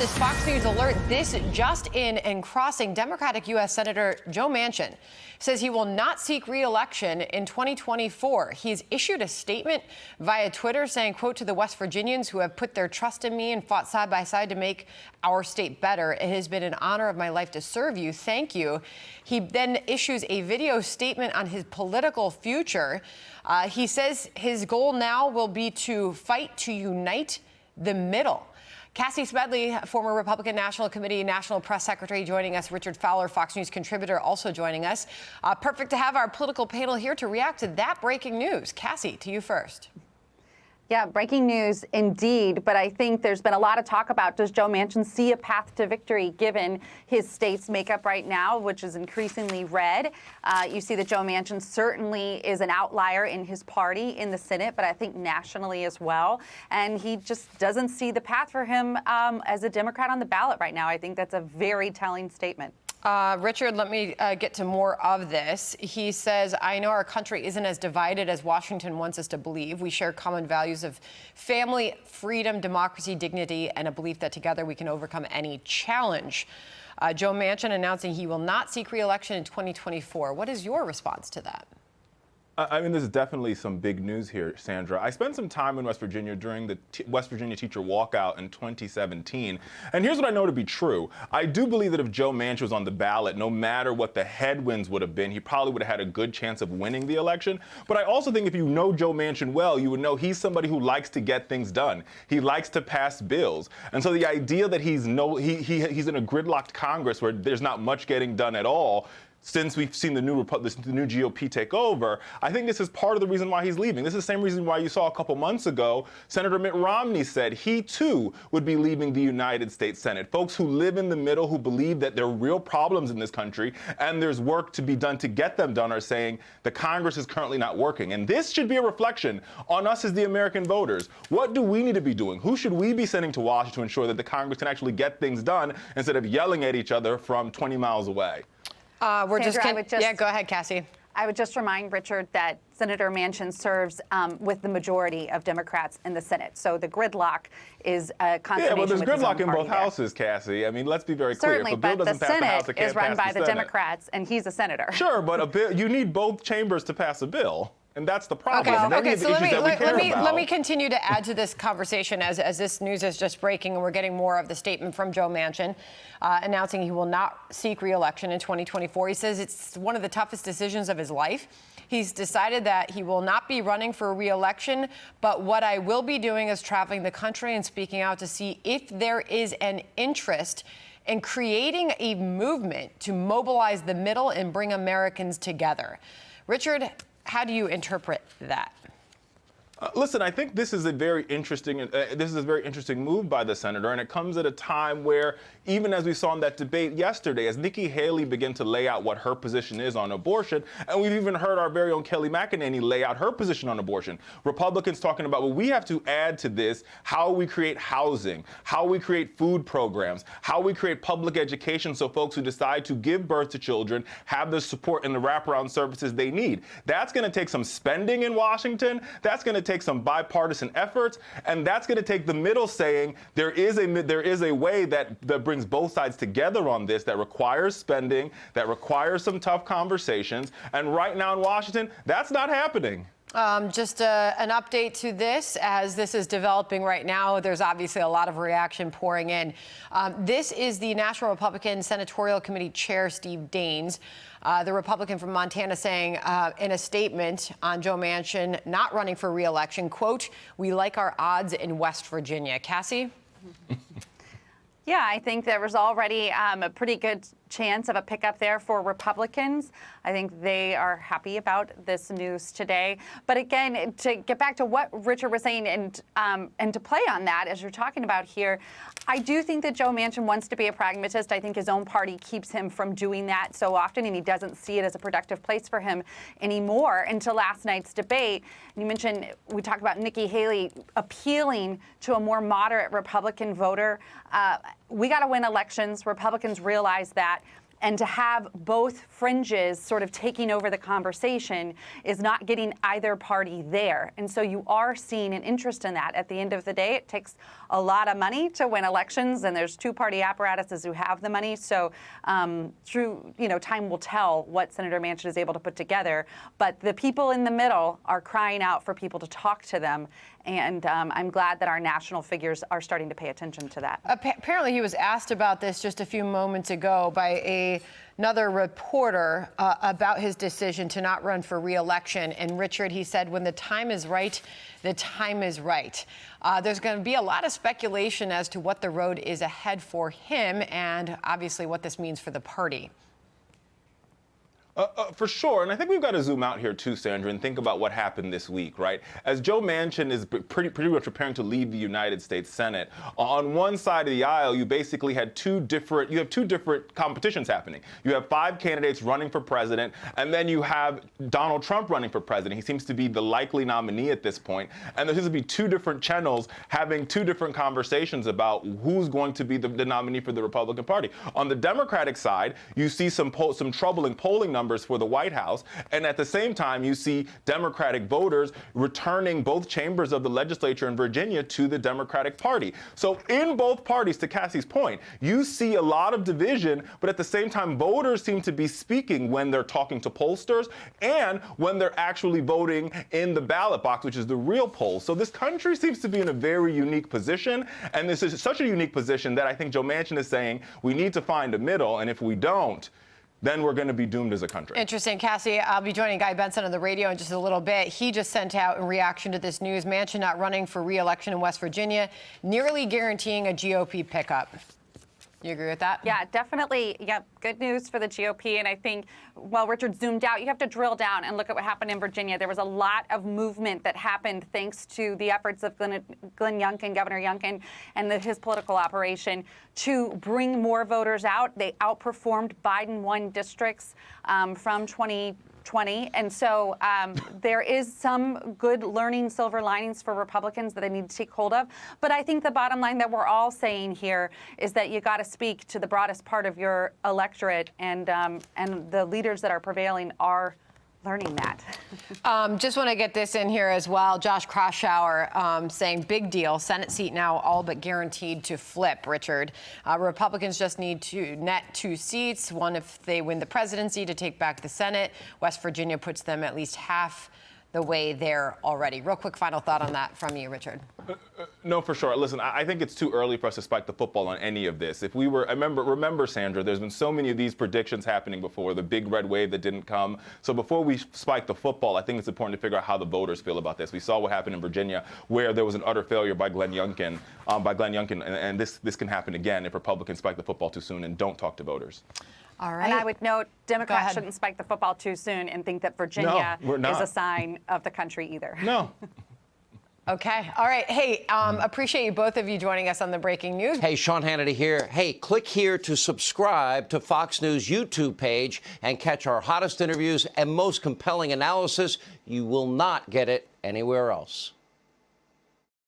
This Fox News alert, this just in and crossing, Democratic U.S. Senator Joe Manchin says he will not seek re-election in 2024. He's issued a statement via Twitter saying, quote, to the West Virginians who have put their trust in me and fought side by side to make our state better. It has been an honor of my life to serve you. Thank you. He then issues a video statement on his political future. He says his goal now will be to fight to unite the middle. Cassie Smedile, former Republican National Committee National Press Secretary, joining us. Richard Fowler, Fox News contributor, also joining us. Perfect to have our political panel here to react to that breaking news. Cassie, to you first. Yeah, breaking news indeed. But I think there's been a lot of talk about, does Joe Manchin see a path to victory given his state's makeup right now, which is increasingly red? You see that Joe Manchin certainly is an outlier in his party in the Senate, but I think nationally as well. And he just doesn't see the path for him as a Democrat on the ballot right now. I think that's a very telling statement. Richard, let me get to more of this. He says, I know our country isn't as divided as Washington wants us to believe. We share common values of family, freedom, democracy, dignity, and a belief that together we can overcome any challenge. Joe Manchin announcing he will not seek re-election in 2024. What is your response to that? I mean, there's definitely some big news here, Sandra. I spent some time in West Virginia during the West Virginia teacher walkout in 2017. And here's what I know to be true. I do believe that if Joe Manchin was on the ballot, no matter what the headwinds would have been, he probably would have had a good chance of winning the election. But I also think if you know Joe Manchin well, you would know he's somebody who likes to get things done. He likes to pass bills. And so the idea that he's in a gridlocked Congress where there's not much getting done at all, since we've seen the new GOP take over, I think this is part of the reason why he's leaving. This is the same reason why you saw a couple months ago, Senator Mitt Romney said he too would be leaving the United States Senate. Folks who live in the middle, who believe that there are real problems in this country and there's work to be done to get them done, are saying the Congress is currently not working. And this should be a reflection on us as the American voters. What do we need to be doing? Who should we be sending to Washington to ensure that the Congress can actually get things done instead of yelling at each other from 20 miles away? Sandra, yeah, go ahead, Cassie. I would just remind Richard that Senator Manchin serves with the majority of Democrats in the Senate. So the gridlock is a consummation. Yeah, well, there's with his own gridlock in both party houses, Cassie. I mean, let's be very clear. Certainly, if a bill but the doesn't pass the House, Senate it can't is run pass by the the Senate. Democrats, and he's a senator. Sure, but you need both chambers to pass a bill. And that's the problem. Okay, so let me about. continue to add to this conversation as this news is just breaking, and we're getting more of the statement from Joe Manchin announcing he will not seek re-election in 2024. He says it's one of the toughest decisions of his life. He's decided that he will not be running for re-election, but what I will be doing is traveling the country and speaking out to see if there is an interest in creating a movement to mobilize the middle and bring Americans together. Richard, how do you interpret that? Listen, I think this is a very interesting move by the senator, and it comes at a time where, even as we saw in that debate yesterday, as Nikki Haley began to lay out what her position is on abortion, and we've even heard our very own Kelly McEnany lay out her position on abortion. Republicans talking about, well, we have to add to this how we create housing, how we create food programs, how we create public education so folks who decide to give birth to children have the support and the wraparound services they need. That's going to take some spending in Washington. That's going to take some bipartisan efforts, and that's going to take the middle saying there is a way that brings both sides together on this, that requires spending, that requires some tough conversations, and right now in Washington, that's not happening. Just an update to this as this is developing right now. There's obviously a lot of reaction pouring in. This is the National Republican Senatorial Committee Chair, Steve Daines, the Republican from Montana, saying in a statement on Joe Manchin not running for re-election, quote, "We like our odds in West Virginia." Cassie? Yeah, I think there was already a pretty good chance of a pickup there for Republicans. I think they are happy about this news today. But again, to get back to what Richard was saying and to play on that, as you're talking about here, I do think that Joe Manchin wants to be a pragmatist. I think his own party keeps him from doing that so often, and he doesn't see it as a productive place for him anymore until last night's debate. And you mentioned, we talked about Nikki Haley appealing to a more moderate Republican voter. We got to win elections. Republicans realize that. And to have both fringes sort of taking over the conversation is not getting either party there. And so you are seeing an interest in that. At the end of the day, it takes a lot of money to win elections, and there's two-party apparatuses who have the money. So time will tell what Senator Manchin is able to put together. But the people in the middle are crying out for people to talk to them. And I'm glad that our national figures are starting to pay attention to that. Apparently, he was asked about this just a few moments ago by another reporter about his decision to not run for re-election. And Richard, he said, when the time is right, the time is right. There's going to be a lot of speculation as to what the road is ahead for him and obviously what this means for the party. For sure, and I think we've got to zoom out here too, Sandra, and think about what happened this week, right? As Joe Manchin is pretty much preparing to leave the United States Senate, on one side of the aisle, you basically had two different competitions happening. You have 5 candidates running for president, and then you have Donald Trump running for president. He seems to be the likely nominee at this point, and there seems to be 2 different channels having 2 different conversations about who's going to be the nominee for the Republican Party. On the Democratic side, you see some troubling polling numbers for the White House, and at the same time, you see Democratic voters returning both chambers of the legislature in Virginia to the Democratic Party. So in both parties, to Cassie's point, you see a lot of division, but at the same time, voters seem to be speaking when they're talking to pollsters and when they're actually voting in the ballot box, which is the real poll. So this country seems to be in a very unique position, and this is such a unique position that I think Joe Manchin is saying we need to find a middle, and if we don't, then we're going to be doomed as a country. Interesting. Cassie, I'll be joining Guy Benson on the radio in just a little bit. He just sent out in reaction to this news, Manchin not running for re-election in West Virginia, nearly guaranteeing a GOP pickup. You agree with that? Yeah, definitely. Yeah, good news for the GOP. And I think while Richard zoomed out, you have to drill down and look at what happened in Virginia. There was a lot of movement that happened thanks to the efforts of Glenn Youngkin, Governor Youngkin, and his political operation to bring more voters out. They outperformed Biden won districts from 2020. And so there is some good learning silver linings for Republicans that they need to take hold of. But I think the bottom line that we're all saying here is that you got to speak to the broadest part of your electorate, and the leaders that are prevailing are learning that. Just want to get this in here as well. Josh Kraushaar saying big deal. Senate seat now all but guaranteed to flip, Richard. Republicans just need to net 2 seats, one if they win the presidency to take back the Senate. West Virginia puts them at least half the way there already. Real quick final thought on that from you, Richard. No, for sure. Listen, I think it's too early for us to spike the football on any of this. If we were, remember, Sandra, there's been so many of these predictions happening before, the big red wave that didn't come. So before we spike the football, I think it's important to figure out how the voters feel about this. We saw what happened in Virginia, where there was an utter failure by Glenn Youngkin, and this can happen again if Republicans spike the football too soon and don't talk to voters. All right. And I would note, Democrats shouldn't spike the football too soon and think that Virginia is a sign of the country either. No. Okay. All right. Hey, appreciate both of you joining us on the breaking news. Hey, Sean Hannity here. Hey, click here to subscribe to Fox News YouTube page and catch our hottest interviews and most compelling analysis. You will not get it anywhere else.